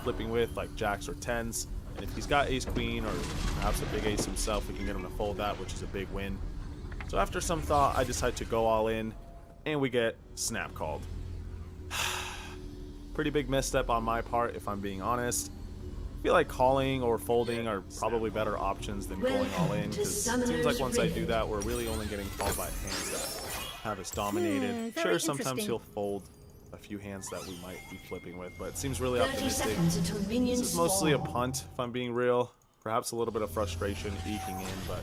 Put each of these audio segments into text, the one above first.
flipping with, like jacks or tens. And if he's got ace queen or perhaps a big ace himself, we can get him to fold that, which is a big win. So after some thought, I decide to go all in, and we get snap called. Pretty big misstep on my part, if I'm being honest. I feel like calling or folding are probably better options than going all in, because it seems like once I do that, we're really only getting called by hands that have us dominated. Sure, sometimes he'll fold a few hands that we might be flipping with, but it seems really optimistic. This is mostly a punt, if I'm being real. Perhaps a little bit of frustration eking in, but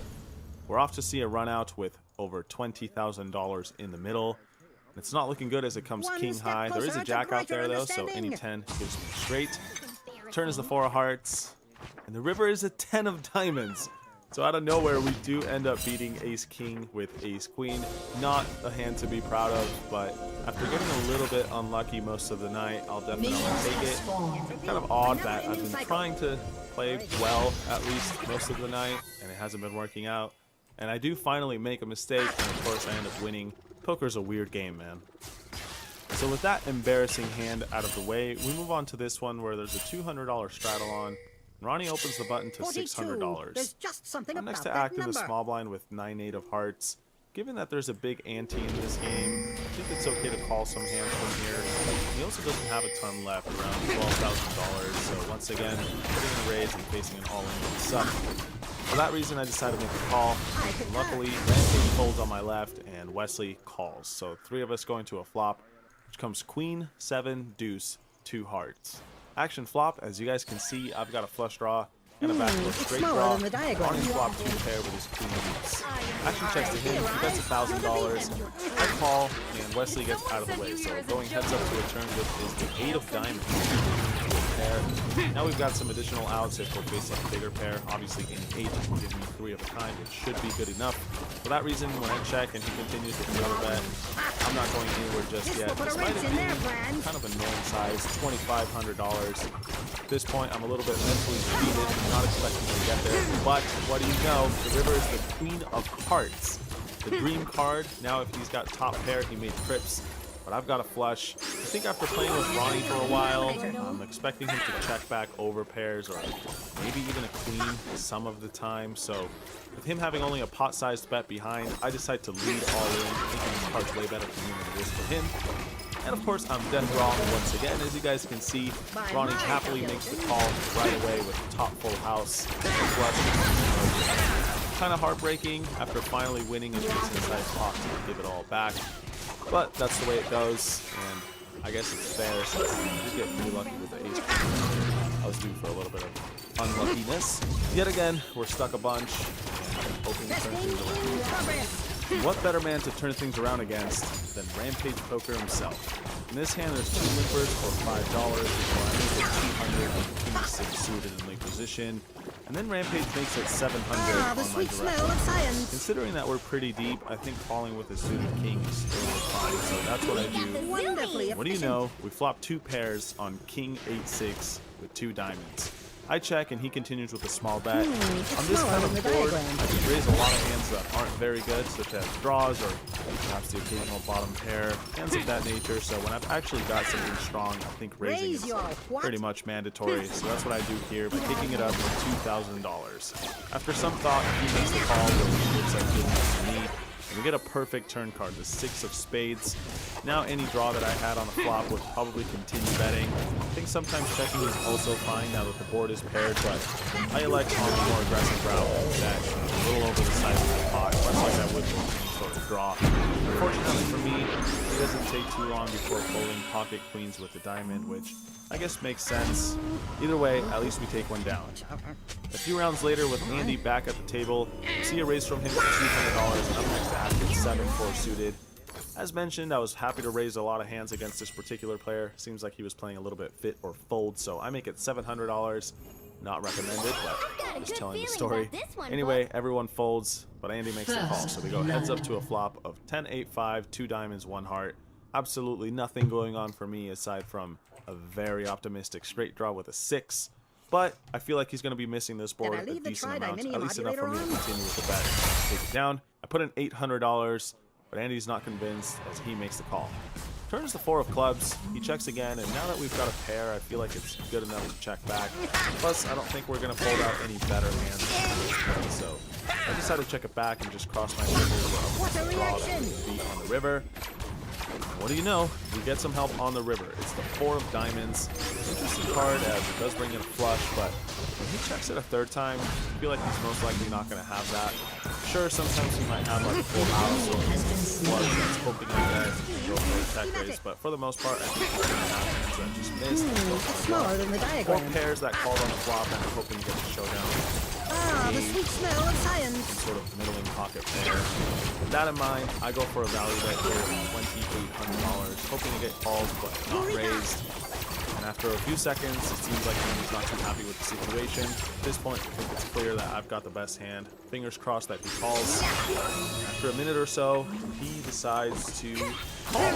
we're off to see a run out with over $20,000 in the middle. It's not looking good as it comes king high. There is a jack out there though, so any 10 gives me straight. Turn is the 4 of hearts, and the river is a 10 of diamonds. So out of nowhere, we do end up beating ace king with ace queen. Not a hand to be proud of, but after getting a little bit unlucky most of the night, I'll definitely take it. Kind of odd that I've been trying to play well at least most of the night, and it hasn't been working out. And I do finally make a mistake, and of course I end up winning. Poker's a weird game, man. So with that embarrassing hand out of the way, we move on to this one where there's a $200 straddle on. Ronnie opens the button to $600. There's just something I'm next about to that active the number. small blind with 9-8 of hearts. Given that there's a big ante in this game, I think it's okay to call some hands from here. He also doesn't have a ton left, around $12,000, so once again, putting in a raise and facing an all-in would suck. For that reason, I decided to make a call. And luckily, Rampage folds on my left, and Wesley calls. So 3 of us going to a flop, which comes queen, 7, deuce, 2 hearts. Action flop, as you guys can see, I've got a flush draw and a backdoor straight smaller draw. than the diagram. Ronnie flopped 2 pair with his queen deuce. Action checks to him, he bets $1,000. I call, and Wesley gets out of the way. So going heads up to a turn with is the 8 of diamonds. Pair. Now we've got some additional outs if we're facing a bigger pair. Obviously, in 8 will give me 3 of a kind, which should be good enough. For that reason, when I check and he continues with the other bet, I'm not going anywhere just yet. Despite it being kind of a norm size, $2,500. At this point, I'm a little bit mentally defeated, not expecting to get there. But what do you know? The river is the queen of hearts. The dream card. Now, if he's got top pair, he made trips. But I've got a flush. I think after playing with Ronnie for a while, I'm expecting him to check back over pairs or maybe even a queen some of the time. So with him having only a pot-sized bet behind, I decide to lead all in, thinking his card's way better for me than it is for him. And of course, I'm dead wrong once again. As you guys can see, Ronnie happily makes the call right away with top full house flush. Kind of heartbreaking after finally winning and facing inside pot to give it all back. But that's the way it goes, and I guess it's fair since I did get pretty lucky with the ace. I was due for a little bit of unluckiness. Yet again, we're stuck a bunch, and hoping to turn things around. What better man to turn things around against than Rampage Poker himself? In this hand, there's 2 limpers for $5 before I make it 200 and king 6 suited in late position. And then Rampage makes it 700 Ah, on the my sweet direction. smell of science. Considering that we're pretty deep, I think falling with a suited king is still fine, so that's what I do. Wonderfully What do you efficient. know? We flop 2 pairs on king 8-6 with 2 diamonds. I check and he continues with a small bet. On this smaller kind than of the board, diagram. I can raise a lot of hands that aren't very good, such as draws or perhaps the occasional bottom pair, hands of that nature. So when I've actually got something strong, I think raising Raise is your what? pretty much mandatory. So that's what I do here by picking it up with $2,000. After some thought, he makes the call, which looks like good enough to me. And we get a perfect turn card, the 6 of spades. Now any draw that I had on the flop would probably continue betting. I think sometimes checking is also fine now that the board is paired, but I elect on the more aggressive route that a little over the size of my pot, much like I would with any sort of draw. Unfortunately for me, it doesn't take too long before folding pocket queens with the diamond, which I guess makes sense. Either way, at least we take one down. A few rounds later, with Andy back at the table, we see a raise from him for $200 and up next to Active 7-4 suited. As mentioned, I was happy to raise a lot of hands against this particular player. Seems like he was playing a little bit fit or fold, so I make it $700. Not recommended, but just telling the story. Anyway, everyone folds, but Andy makes the call, so we go heads up to a flop of 10-8-5, 2 diamonds, 1 heart. Absolutely nothing going on for me aside from a very optimistic straight draw with a 6. But I feel like he's going to be missing this board Did I a leave the decent tri-di amount, mini at least enough for me to modulator continue with the bet. Take it down. I put in $800, but Andy's not convinced as he makes the call. Turns the 4 of clubs, he checks again, and now that we've got a pair, I feel like it's good enough to check back. Plus, I don't think we're going to fold out any better hands at this point, so I decided to check it back and just cross my fingers What a draw that reaction! we beat on the river. What do you know? We get some help on the river. It's the 4 of diamonds. Interesting card as it does bring in a flush, but when he checks it a third time, I feel like he's most likely not going to have that. Sure, sometimes he might have like a full house or flush that's hoping like that to go for a check raise, but for the most part, I think he's going to have hands that just missed. It's smaller than the 4 diagram. pairs that called on the flop and hoping to get the showdown. Ah, the sweet smell of science. Sort of middling pocket pair. With that in mind, I go for a value bet here of $2,800, hoping to get called but not raised. And after a few seconds, it seems like he's not too happy with the situation. At this point, I think it's clear that I've got the best hand. Fingers crossed that he calls. After a minute or so, he decides to call.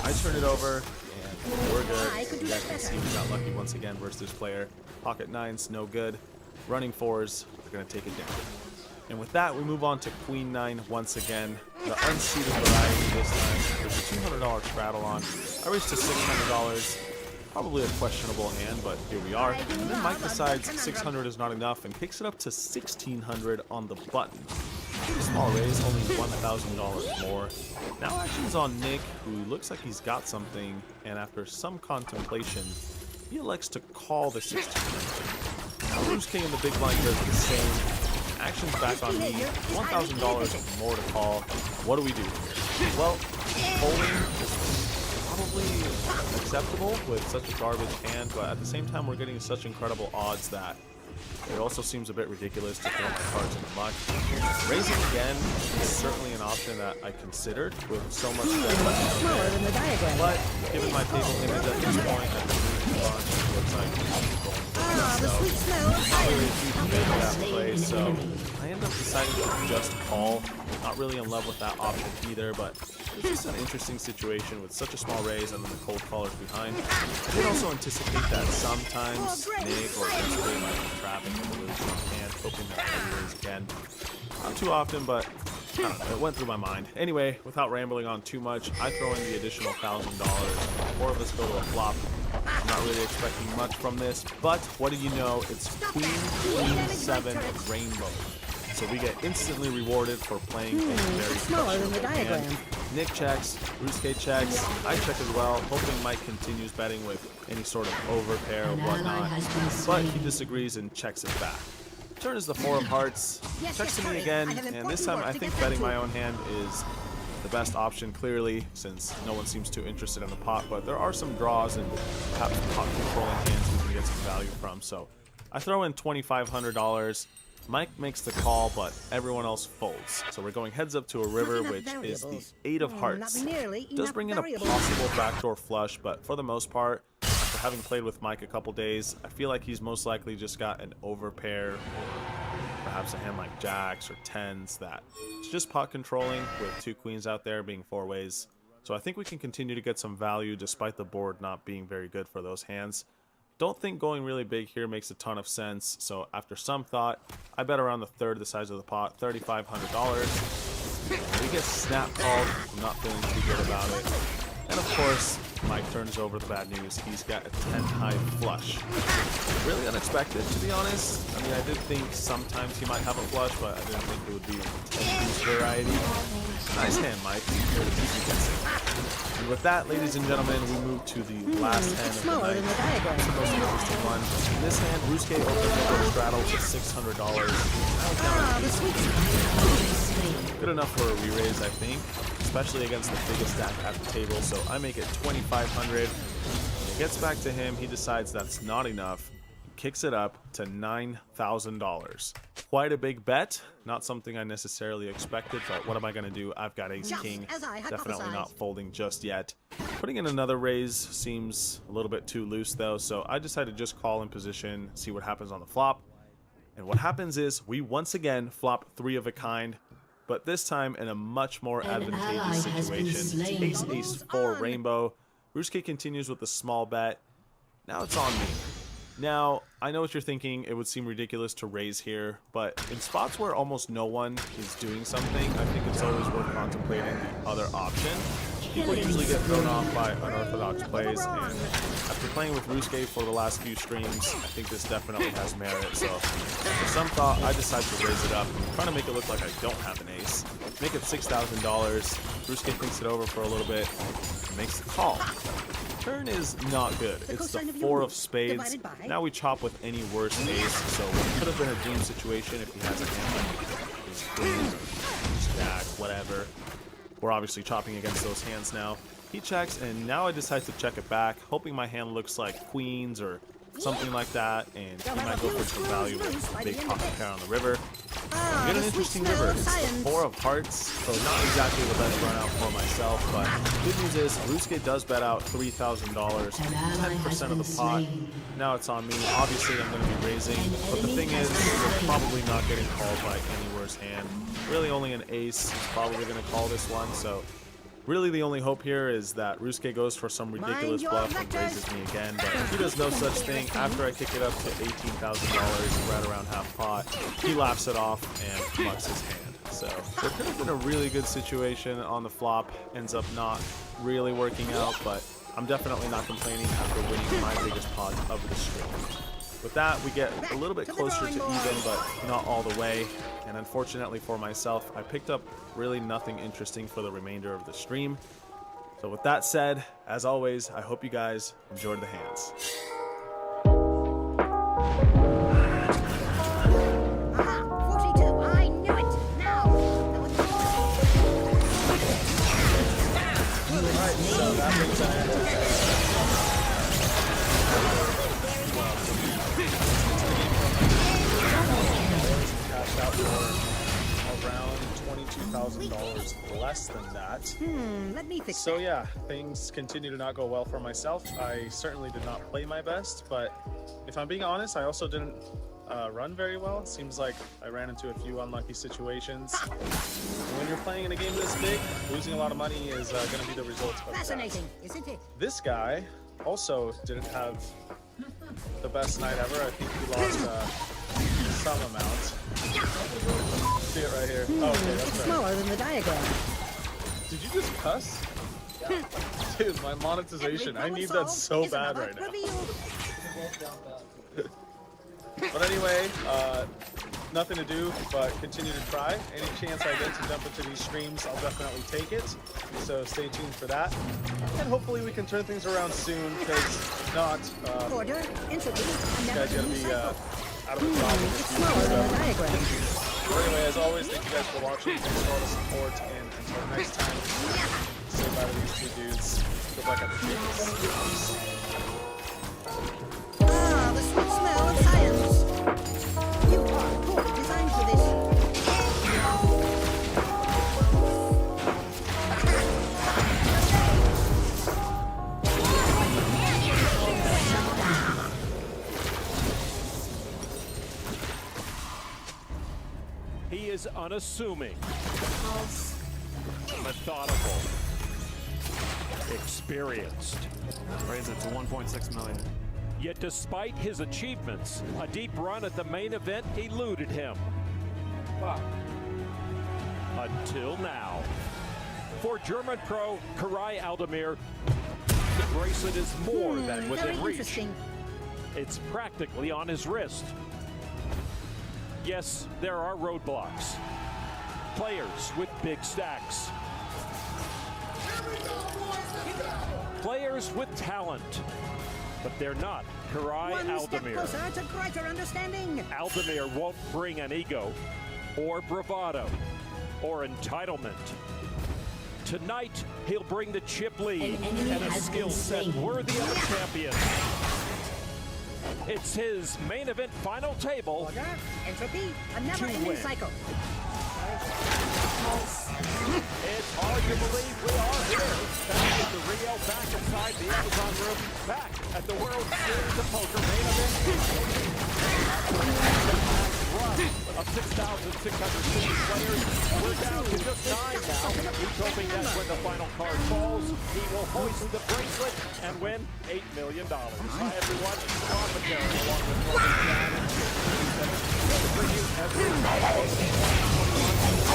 I turn it over, and we're good. You guys can see we got lucky once again versus this player. Pocket nines, no good. Running 4s are going to take it down. And with that, we move on to Queen 9 once again. The unseated variety this time. There's a $200 straddle on. I raised to $600. Probably a questionable hand, but here we are. And then Mike decides 600 is not enough and kicks it up to 1600 on the button. Pretty small raise, only $1,000 more. Now action's on Nick, who looks like he's got something, and after some contemplation, he elects to call the 1600. Bruce King in the big blind does the same. Action's back on me. $1,000 more to call. What do we do? Well, folding is probably acceptable with such a garbage hand, but at the same time, we're getting such incredible odds that it also seems a bit ridiculous to throw my cards in the muck. Raising again is certainly an option that I considered with so much Smaller than the diagram. but given my table image at this point, I think it looks like Ah, the sweet smell of not really a science. huge fan of that play, so I end up deciding to just call. Not really in love with that option either, but it's just an interesting situation with such a small raise and then the cold callers behind. I did also anticipate that sometimes Nick or Display might be trapping the illusion hand, hoping that I raise again. Not too often, but I don't know, it went through my mind. Anyway, without rambling on too much, I throw in the additional $1,000. 4 of us go to a flop. I'm not really expecting much from this, but what do you know? It's Queen 7 Rainbow. So we get instantly rewarded for playing a very smaller than the questionable diagram. hand. Nick checks, Rusuke checks, I check as well, hoping Mike continues betting with any sort of overpair or whatnot, but he disagrees and checks it back. Turn is the 4 of hearts, checks to me again, and this time I think betting my own hand is the best option, clearly, since no one seems too interested in the pot, but there are some draws and perhaps pot controlling hands we can get some value from, so I throw in $2,500. Mike makes the call, but everyone else folds. So we're going heads up to a river, which is the 8 of hearts. It does bring in a possible backdoor flush, but for the most part, after having played with Mike a couple days, I feel like he's most likely just got an overpair, or perhaps a hand like jacks or tens that it's just pot controlling with 2 queens out there being 4 ways. So I think we can continue to get some value despite the board not being very good for those hands. Don't think going really big here makes a ton of sense, so after some thought, I bet around the third of the size of the pot, $3,500. We get snap called. I'm not feeling too good about it. And of course, Mike turns over the bad news. He's got a 10-high flush. Really unexpected, to be honest. I mean, I did think sometimes he might have a flush, but I didn't think it would be a 10-piece variety. Nice hand, Mike. You're the easy guessing. And with that, ladies and gentlemen, we move to the last hand of the Smaller than the night. diagram. It's the most interesting one. In this hand, Rusuke opens up a straddle to $600. Ah, the sweet smell. Good enough for a re-raise, I think, especially against the biggest stack at the table, so I make it $2,500. When it gets back to him, he decides that's not enough. He kicks it up to $9,000. Quite a big bet, not something I necessarily expected, but what am I going to do? I've got ace-king, as I definitely not hypothesized. folding just yet. Putting in another raise seems a little bit too loose though, so I decided to just call in position, see what happens on the flop. And what happens is we once again flop 3 of a kind, but this time in a much more advantageous situation. It's ace-4 rainbow. Rusuke continues with a small bet. Now it's on me. Now, I know what you're thinking. It would seem ridiculous to raise here, but in spots where almost no one is doing something, I think it's always worth contemplating the other option. people usually get thrown off by unorthodox plays, and after playing with Rusuke for the last few streams, I think this definitely has merit. So for some thought, I decided to raise it up, trying to make it look like I don't have an ace. Make it $6,000. Rusuke thinks it over for a little bit, and makes the call. Turn is not good. It's the 4 of spades. Now we chop with any worse ace, so it could have been a dream situation if he has a hand like his queen or jack, whatever. We're obviously chopping against those hands now. He checks, and now I decide to check it back, hoping my hand looks like queens or something like that, and he might go for some value with a big pocket pair on the river. We get an interesting river. It's the 4 of hearts, so not exactly the best run out for myself, but good news is Rusuke does bet out $3,000, 10% of the pot. Now it's on me. Obviously I'm going to be raising, but the thing is, we're probably not getting called by any worse hand. Really only an ace is probably going to call this one, so really the only hope here is that Rusuke goes for some ridiculous bluff and raises me again, but he does no such thing. After I kick it up to $18,000, right around half pot, he laughs it off and mucks his hand. So there could have been a really good situation on the flop, ends up not really working out, but I'm definitely not complaining after winning my biggest pot of the stream. With that, we get a little bit closer to even, but not all the way. And unfortunately for myself, I picked up really nothing interesting for the remainder of the stream. So with that said, as always, I hope you guys enjoyed the hands. Aha, 42. I knew it. Now. Alright, so that brings an end to cashed out for around $22,000 less than that. Let me fix So yeah, things continue to not go well for myself. I certainly did not play my best, but if I'm being honest, I also didn't run very well. It seems like I ran into a few unlucky situations. When you're playing in a game this big, losing a lot of money is going to be the result of Fascinating, that. isn't it? This guy also didn't have the best night ever. I think he lost some amount. See it right here. Oh, okay, that's It's right. smaller than the diagram. Did you just cuss? Dude, my monetization. I need that so bad right now. But anyway, nothing to do but continue to try. Any chance I get to jump into these streams, I'll definitely take it. So stay tuned for that. And hopefully we can turn things around soon, because if not, Order, entropy, this never guy's gonna new be cycle. out of the problem. It's smaller than the diagram. But anyway, as always, thank you guys for watching. Thanks for all the support, and until next time, say bye to these two dudes. Good luck at the games. Ah, the sweet smell of science. You are poorly designed for this. He is unassuming, methodical, experienced. Raise it to 1.6 million. Yet despite his achievements, a deep run at the main event eluded him. Until now. For German pro Karai Aldemir, the bracelet is more than Very within reach. interesting. It's practically on his wrist. Yes, there are roadblocks. Players with big stacks. Players with talent. But they're not Karai One step Aldemir. closer to greater understanding. Aldemir won't bring an ego, or bravado, or entitlement. Tonight, he'll bring the chip lead An enemy and a has skill been set slain. worthy of a champion. It's his main event final table. Order, entropy, a never-ending win. cycle. It's hard to believe we are here. Back at the Rio, back inside the Amazon room, back at the World Series of Poker main event. Run of 6,660 players. We're down to just 9 now. He's hoping that when the final card falls, he will hoist the bracelet and win $8 million. Hi everyone, Ron McCarron along with Robin Chad. To bring you every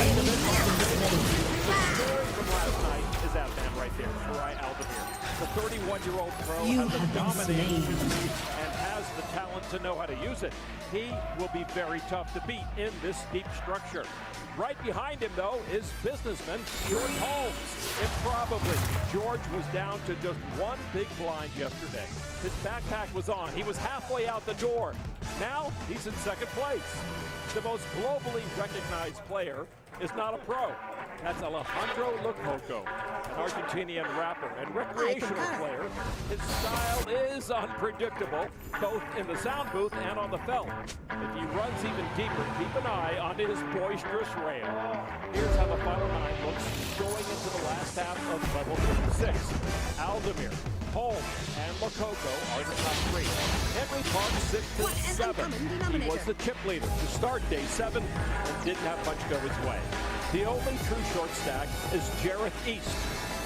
the story from last night is at Amazon. right there, Shirai Aldemir. The 31-year-old pro You has a have been dominating slain. physique and has the talent to know how to use it. He will be very tough to beat in this deep structure. Right behind him, though, is businessman George Holmes. Improbably, George was down to just one big blind yesterday. His backpack was on. He was halfway out the door. Now he's in second place. The most globally recognized player is not a pro. That's Alejandro Lococo, an Argentinian rapper and recreational player. His style is unpredictable, both in the sound booth and on the felt. If he runs even deeper, keep an eye on his boisterous rail. Here's how the final nine looks going into the last half of level 56. Aldemir, Holmes, and Lococo are the top three. Henry Park 6 What an 7. uncommon He denominator. was the chip leader to start day 7 and didn't have much go his way. The only true short stack is Jareth East.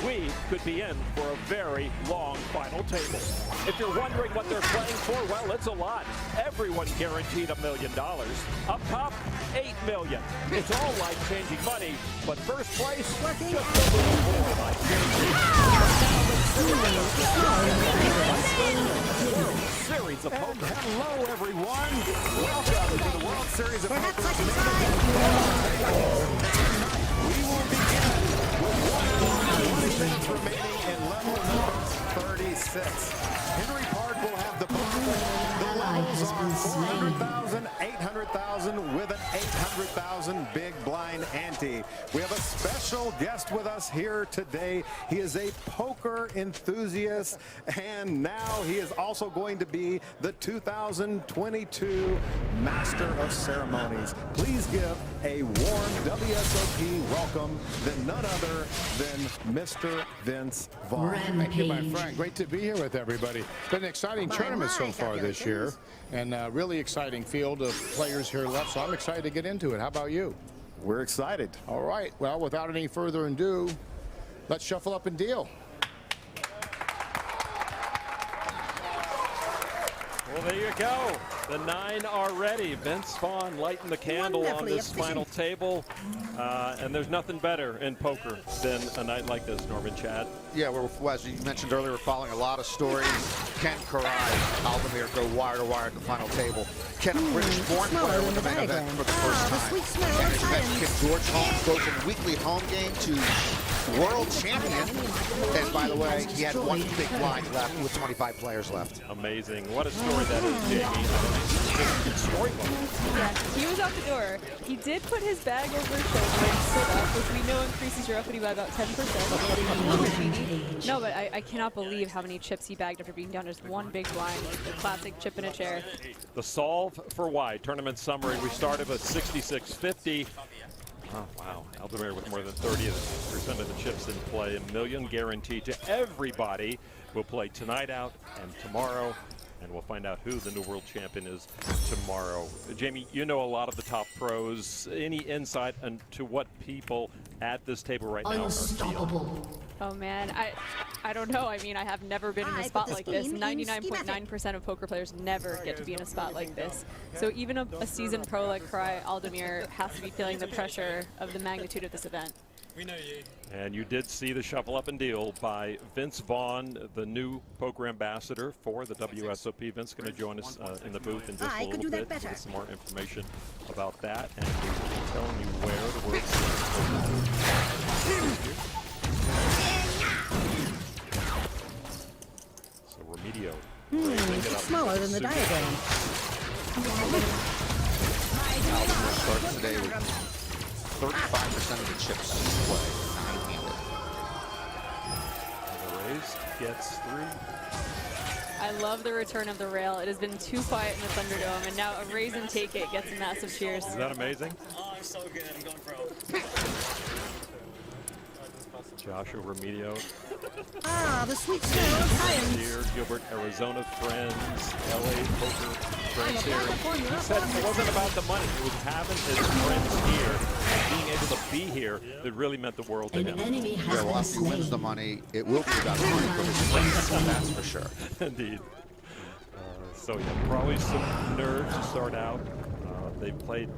We could be in for a very long final table. If you're wondering what they're playing for, well, it's a lot. Everyone guaranteed $1 million. Up top, $8 million. It's all life-changing money, but first place, Working. just a little more life-changing. Series of poker. Hello, everyone. Welcome to the World Series of Perhaps Poker. I can try. We will begin with 1 hour, 20 minutes remaining in level number 36. Henry Park will have the ball. The levels are 400,000, 800,000 with an 800,000 big blind ante. We have a special guest with us here today. He is a poker enthusiast, and now he is also going to be the 2022 Master of Ceremonies. Please give a warm WSOP welcome to none other than Mr. Vince Vaughn. Rampage. Thank you, my friend. Great to be here with everybody. It's been an exciting tournament so far this year, and a really exciting field of players here left, so I'm excited to get into it. How about you? We're excited. All right, well, without any further ado, let's shuffle up and deal. Well, there you go. The 9 are ready. Vince Vaughn lighting the candle on Wonderfully this final table. And there's nothing better in poker than a night like this, Norman Chad. Yeah, as you mentioned earlier, we're following a lot of stories. Ken Karai, Aldemir go wire to wire at the final table. Ken, a British-born player with the main event for the first the time. sweet smell And of as you mentioned, science. Ken George Holmes goes from weekly home game to world champion. And by the way, he had one big blind left with 25 players left. Amazing. What a story that is, Jamie. Just storybook. Yeah, he was out the door. He did put his bag over his shoulder and stood up, which we know increases your equity by about 10%. No, but I cannot believe how many chips he bagged after being down just one big blind, like the classic chip in a chair. The solve for why tournament summary. We started with 66.50. Oh, wow. Aldemir with more than 30% of the chips in play. $1 million guaranteed to everybody. We'll play tonight out and tomorrow, and we'll find out who the new world champion is tomorrow. Jamie, you know a lot of the top pros. Any insight into what people at this table right now are feeling? Unstoppable. Oh man, I don't know. I mean, I have never been in a I spot put the like this. scheme in 99.9% of poker players never get to be in a spot like this. So even a seasoned pro like Karai Aldemir has to be feeling the pressure of the magnitude of this event. And you did see the shuffle up and deal by Vince Vaughn, the new poker ambassador for the WSOP. Vince going to join us in the booth in just I a could little do that bit to better. get some more information about that. And we will be telling you where the World Series is. So Remedio. raising it up. Smaller than the Super. diagram. Starting today with 35% of the chips in play, nine-handed. The raise gets 3. I love the return of the rail. It has been too quiet in the Thunderdome, and now a raise and take it gets a massive cheers. Is that amazing? Oh, I'm so good. I'm going pro. Joshua Remedio, Ah, the sweet smell of science. here, Gilbert, Arizona friends, LA poker friends here. California He said it wasn't about the money. It was having his friends here, and being able to be here that really meant the world to An him. enemy has Yeah, well, been after he wins the slain. money, it will be about the money for his friends, that's for sure. Indeed. So yeah, probably some nerves to start out. They've played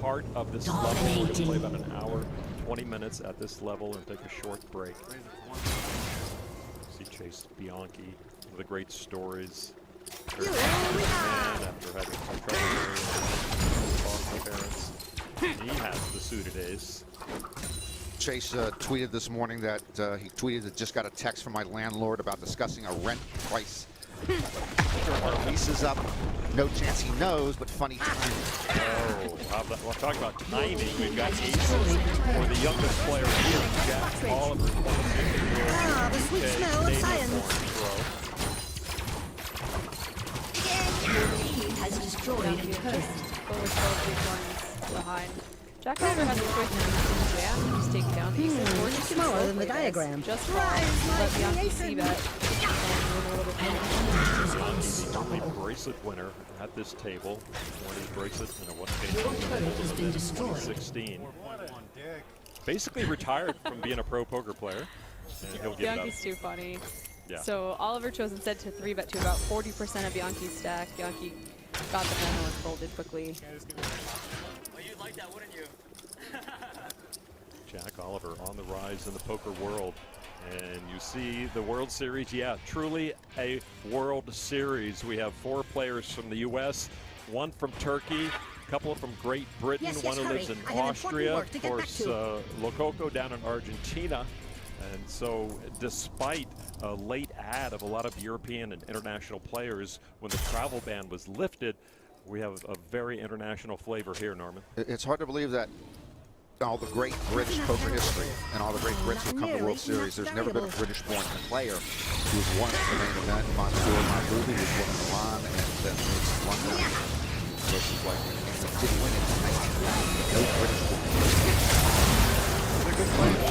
part of this level. We're going to play about an hour, 20 minutes at this level and take a short break. See Chase Bianchi, one of the great stories. You only have. Man, after having some trouble with parents, he has the suited ace. Chase tweeted this morning that he tweeted that just got a text from my landlord about discussing a rent price after our lease is up. No chance he knows, but funny timing. Oh, well, talk about timing. We've got aces for the youngest player here, Jack Oliver, 26-year-old Ah, the sweet smell of science. Has destroyed a coast. Behind. Jack Oliver has a choice in jam to just take down the aces or just smaller than the diagram. Just let Bianchi see that and win a little bit more. The only bracelet winner at this table. Won his bracelet in a one-game in 2016. Basically retired from being a pro poker player. And he'll give it up. Bianchi's too funny. Yeah. So Oliver chose instead to 3-bet to about 40% of Bianchi's stack. Bianchi got the memo and folded quickly. Oh, you'd like that, wouldn't you? Jack Oliver on the rise in the poker world. And you see the World Series, yeah, truly a World Series. We have 4 players from the U.S., 1 from Turkey, a couple from Great Britain, Yes, one who hurry. lives in I have important Austria, work of to get back course, to. Lococo down in Argentina. And so despite a late ad of a lot of European and international players when the travel ban was lifted, we have a very international flavor here, Norman. It's hard to believe that all the great British poker history and all the great Brits who come to the World Series, there's never been a British-born player who's won the main event. Mansour Mahboubi was won in Milan and then moved to London versus like didn't win it in 1990. No British-born. They're good players.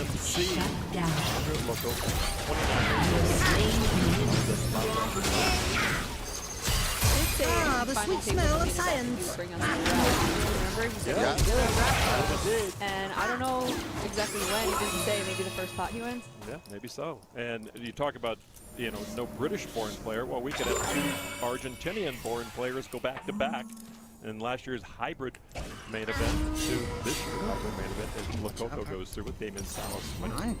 MC. Loco, 29 Ah, the sweet smell of science. Remember, he said, and I don't know exactly when. He didn't say. Maybe the first pot he wins. Yeah, maybe so. And you talk about, you know, no British-born player. Well, we could have 2 Argentinian-born players go back-to-back. And last year's hybrid main event to this year's hybrid main event as Lococo goes through with Damon Salas winning.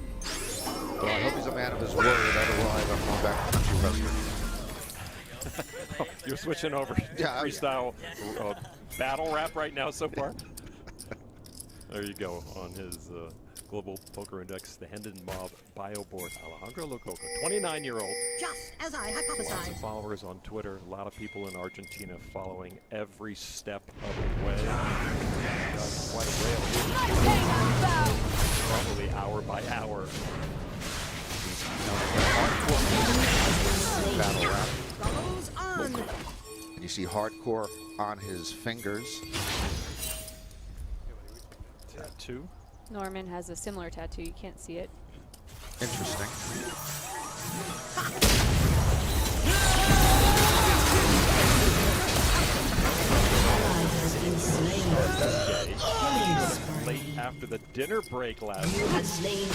Well, I hope he's a man of his word. Otherwise, I'm going back to country western. You're switching over to freestyle battle rap right now so far? There you go on his Global Poker Index, the Hendon Mob bio board. Alejandro Lococo, 29-year-old. Just as I Lots of hypothesized. followers on Twitter. A lot of people in Argentina following every step of the way. Quite a rail here. Probably hour by hour. Battle rap. Follows on. And you see hardcore on his fingers. Tattoo. Norman has a similar tattoo. You can't see it. Interesting. Late after the dinner break last night.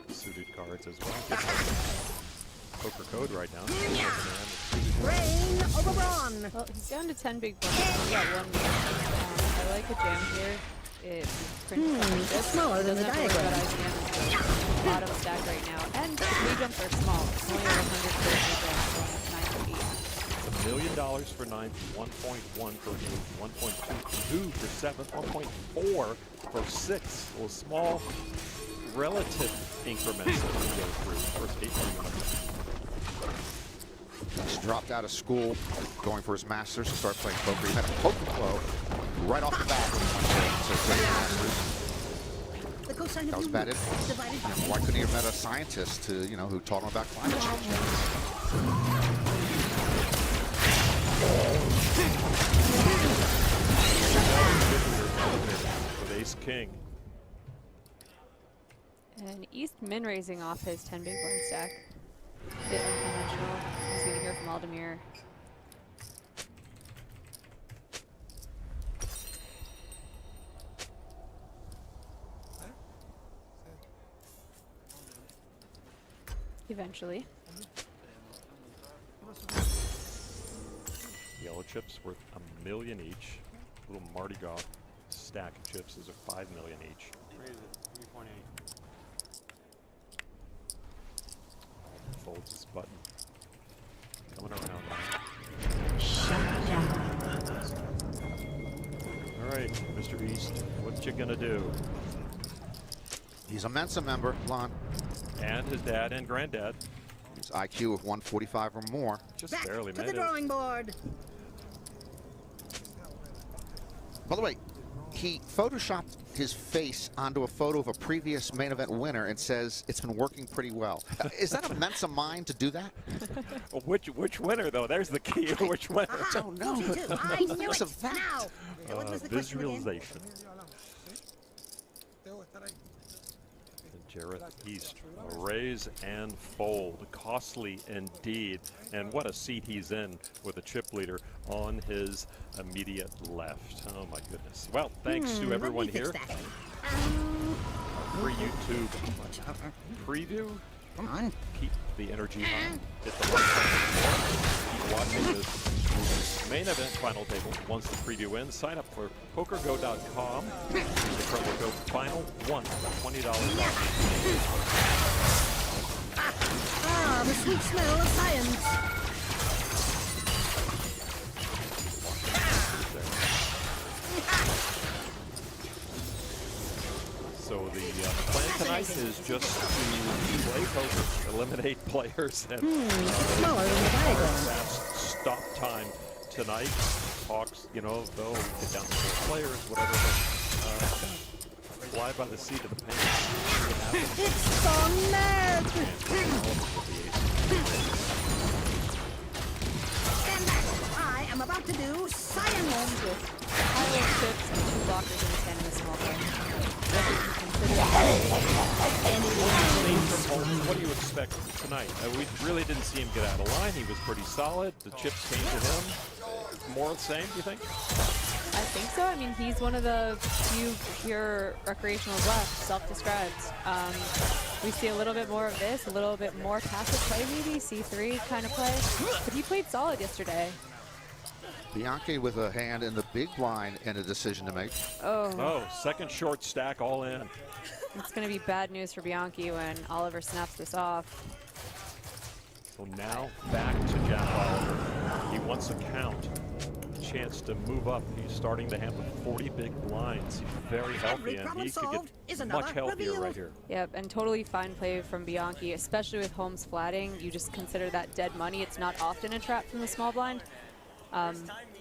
Suited cards as well. Poker code right now. Brain over brawn. Well, he's down to 10 big blinds. He's got 1 more. I like a jam here. It prints like this. Smaller than the Doesn't have to worry diagram. about ICM until bottom stack right now. And the pay jumps are small. It's only 100 for pay jumps, going up 9 to 8. $1 million for 9th, 1.1 for 8th, 1.22 for 7th, 1.4 for 6th. Well, small relative increments that we go through. First 8 million. He's dropped out of school, going for his master's to start playing poker. He had a poker flow right off the bat. So playing masters. The cosine of That was U batted. divided by Why couldn't he have met a scientist to, you know, who taught him about climate change? With Ace King. And East min raising off his 10 big blind stack. Bit unconventional. He's going to hear from Aldemir. Eventually. Yellow chips worth $1 million each. Little Mardi Gras stack of chips is a $5 million each. Raise it, 3.8. Folds his button. Coming around now. All right, Mr. East, what you gonna do? He's a Mensa member, Lon. And his dad and granddad His IQ of 145 or more. just Back barely to made the it. drawing board. By the way, he photoshopped his face onto a photo of a previous main event winner and says it's been working pretty well. Is that a Mensa mind to do that? Well, which winner though? There's the key. Which winner? I don't know. 42. I knew It's it. a fact. Now. What was the question again? Visualization. Jareth East, a raise and fold, costly indeed. And what a seat he's in with a chip leader on his immediate left. Oh my goodness. Well, thanks to everyone let me here. fix that. Free YouTube preview. Come on. Keep the energy high. Hit the like button. Keep watching this main event final table. Once the preview ends, sign up for PokerGo.com. Use the promo code FINAL1 for $20 off. Ah, the sweet smell of science. So the plan tonight is just to play poker, eliminate players, and Smaller than the diagram. fast stop time tonight. Talks, you know, though, get down to 4 players, whatever. But, fly by the seat of the pants. It's gone mad. Stand back. I am about to do science. With high-low chips and 2 blockers in his hand in the small play. What do you expect tonight? We really didn't see him get out of line. He was pretty solid. The chips came to him. More of the same, do you think? I think so. I mean, he's one of the few pure recreationals left, self-described. We see a little bit more of this, a little bit more passive play maybe, C3 kind of play. But he played solid yesterday. Bianchi with a hand in the big blind and a decision to make. Oh, second short stack all in. It's going to be bad news for Bianchi when Oliver snaps this off. So now back to Jack Oliver. He wants a count, a chance to move up. He's starting to have 40 big blinds. He's very healthy, and he could get much healthier right here. Yep, and totally fine play from Bianchi, especially with Holmes flatting. You just consider that dead money. It's not often a trap from the small blind.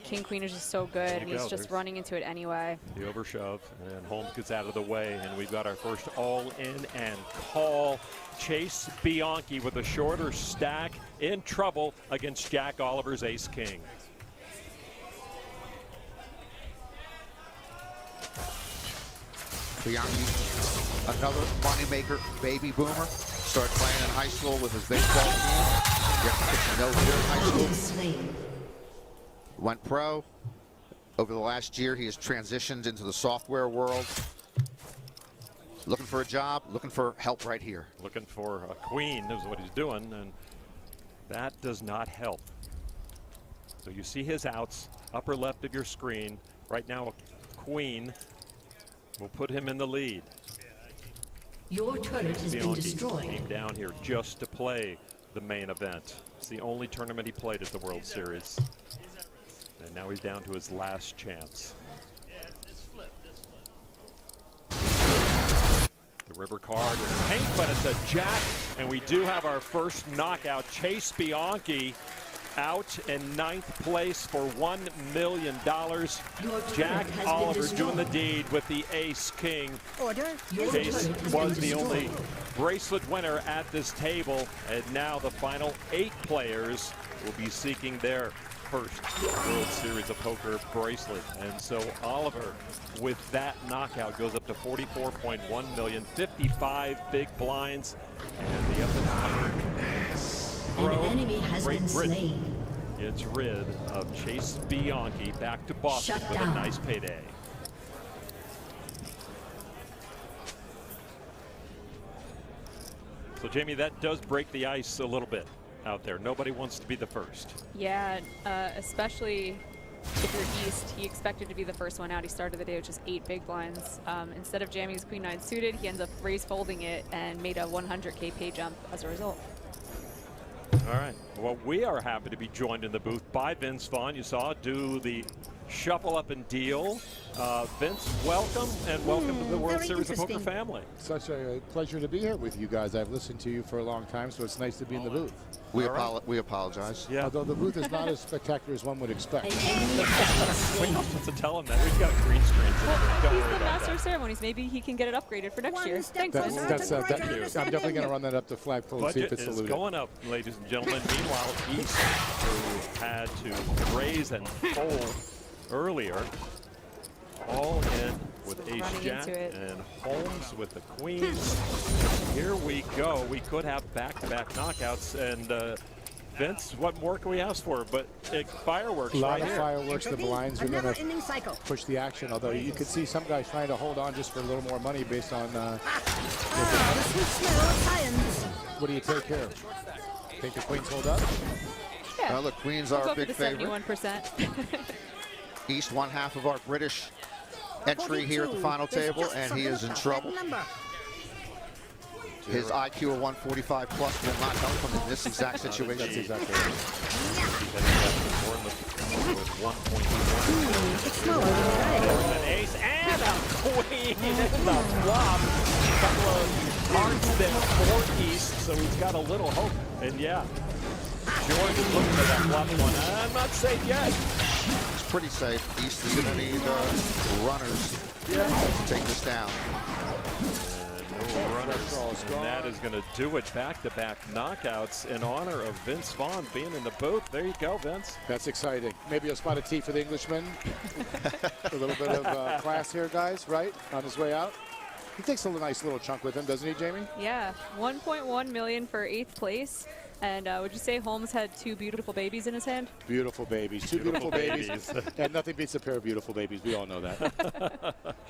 King Queen is just so good, and he's just running into it anyway. The overshove, and Holmes gets out of the way, and we've got our first all-in and call. Chase Bianchi with a shorter stack in trouble against Jack Oliver's Ace-King. Bianchi, another moneymaker, baby boomer. Started playing in high school with his baseball team. Gets no here in high school. Went pro. Over the last year, he has transitioned into the software world. Looking for a job, looking for help right here. Looking for a queen is what he's doing, and that does not help. So you see his outs, upper left of your screen. Right now, a queen will put him in the lead. Your turret has been Bianchi destroyed. came down here just to play the main event. It's the only tournament he played at the World Series. And now he's down to his last chance. The river card is pink, but it's a jack, and we do have our first knockout. Chase Bianchi out in 9th place for $1 million. Jack Oliver doing the deed with the Ace-King. Order. Chase was the only bracelet winner at this table, and now the final 8 players will be seeking their first World Series of Poker bracelet. And so Oliver, with that knockout, goes up to 44.1 million, 55 big blinds, and the up-and-comer An enemy has Great been Britain slain. gets rid of Chase Bianchi back to Boston Shut with down. a nice payday. So, Jamie, that does break the ice a little bit out there. Nobody wants to be the first. Yeah, especially if you're East. He expected to be the first one out. He started the day with just 8 big blinds. Instead of jamming his Queen 9 suited, he ends up raise folding it and made a 100K pay jump as a result. All right. Well, we are happy to be joined in the booth by Vince Vaughn. You saw do the shuffle up and deal. Vince, welcome, and welcome to the World very Series of Poker interesting. family. Such a pleasure to be here with you guys. I've listened to you for a long time, so it's nice to be in the booth. We apologize. Yeah. Although the booth is not as spectacular as one would expect. An enemy has We been don't slain. have to tell him that. We've got green screens. Don't He's worry the about master that. of ceremonies. Maybe he can get it upgraded for next One year. step Thanks, closer. Vince. That's I'm definitely going to run that up to flagpole and see if Budget it's is saluted. going up, ladies and gentlemen. Meanwhile, East, who had to raise and fold earlier, all in with Running Ace Jack into it. and Holmes with the queens. Here we go. We could have back-to-back knockouts. And Vince, what more can we ask for? But fireworks A lot right of here. fireworks. The blinds are a going to never-ending cycle. push the action, although you could see some guys trying to hold on just for a little more money based on The sweet smell of science. what do you take here? Think the queens hold up? Yeah. Well, the queens We'll are go a for big the favorite. 71%. East, one half of our British entry here at the final table, and he is in trouble. His IQ of 145 plus will not help him in this exact situation. That's exactly right. With 1.1. It's smaller than right. An ace and a queen in the flop. A couple of cards there for East, so he's got a little hope. And yeah, George is looking at that flop one. I'm not safe yet. It's pretty safe. East is going to need runners to take this down. No runners. And that is going to do it. Back-to-back knockouts in honor of Vince Vaughn being in the booth. There you go, Vince. That's exciting. Maybe a spot of tea for the Englishman. A little bit of class here, guys, right? On his way out. He takes a nice little chunk with him, doesn't he, Jamie? Yeah, 1.1 million for 8th place. And would you say Holmes had 2 beautiful babies in his hand? Beautiful babies. Two beautiful babies. And nothing beats a pair of beautiful babies. We all know that.